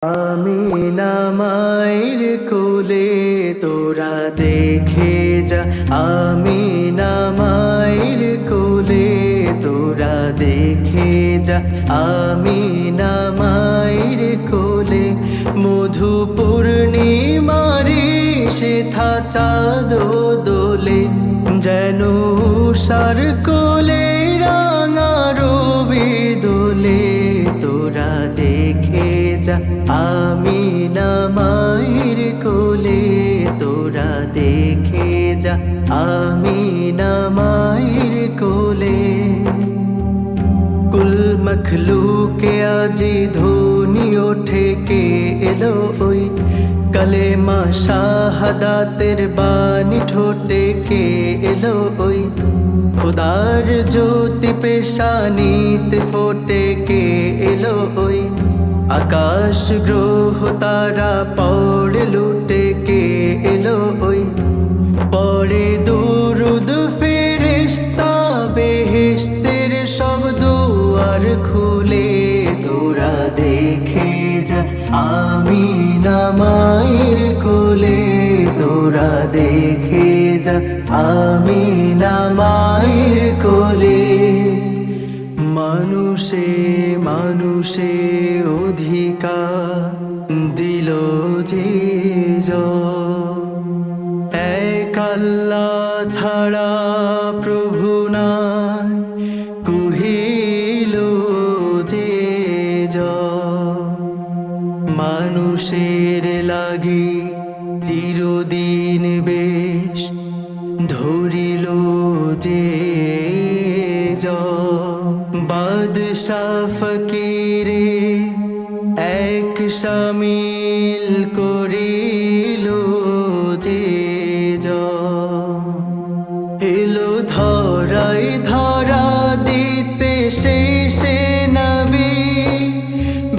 আমিনা মায়ের কোলে তোরা দেখে যা, আমিনা মায়ের কোলে তোরা দেখে যা, আমিনা মায়ের কোলে মধু পূর্ণিমারে সেথা চাঁদ দোলে, যেন উষার কোলে রাঙা রবি দোলে। তোরা দেখে যা, আমিনা মায়ের কোলে তোরা দেখে যা, আমিনা মায়ের কোলে। কুল মখলুকে আজি ধ্বনি ওঠে কে এলো ওই, কালেমা শাহাদাতের বাণী ঠোঁটে কে এলো ওই, খুদার জ্যোতি পেশানিতে ফোটে কে এলো ওই, আকাশ গ্রহ তারা পড়ে লুটে কে এলো ওই, পড়ে দুরুদ ফেরেশতা বেহেশতের সব দুয়ার খুলে। তোরা দেখে যা, আমিনা মায়ের কোলে তোরা দেখে যা, আমিনা মায়ের কোলে। মানুষে মানুষে অধিকার দিল যে এক আল্লাহ ছাড়া প্রভু নাই, কহিল যে মানুষের লাগি চিরদিন বেশ ধরিল যে বাদশাহ ফকিরে এক শামিল করিল যে এলো ধরাই ধরা দিতে শেষে নবী,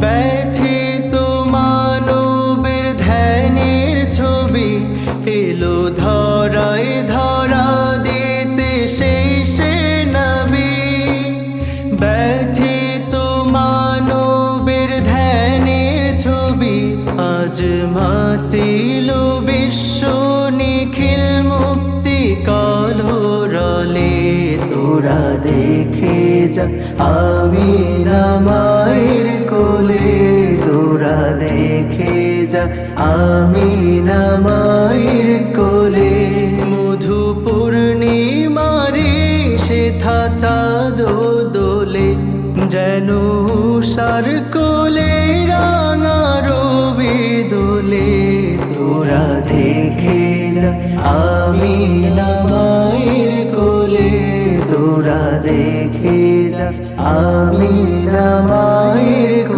ব্যথিত মানবের ধ্যানের ছবি। এলো ধরাই ধরা দিতে শেষে নবী, ব্যথিত মানবের ধ্যানের ছবি। আজ মাতিল বিশ্ব নিখিল মুক্তি কলরলে। তোরা দেখে যা, আমিনা মায়ের কোলে তোরা দেখে যা, আমিনা মায়ের কোলে মধু পূর্ণিমারে সেথা চাঁদ দোলে, যেন উষার কোলে রাঙা রবি দোলে। তোরা দেখে যা, আমিনা মায়ের কোলে তোরা দেখে যা, আমিনা মায়ের কোলে।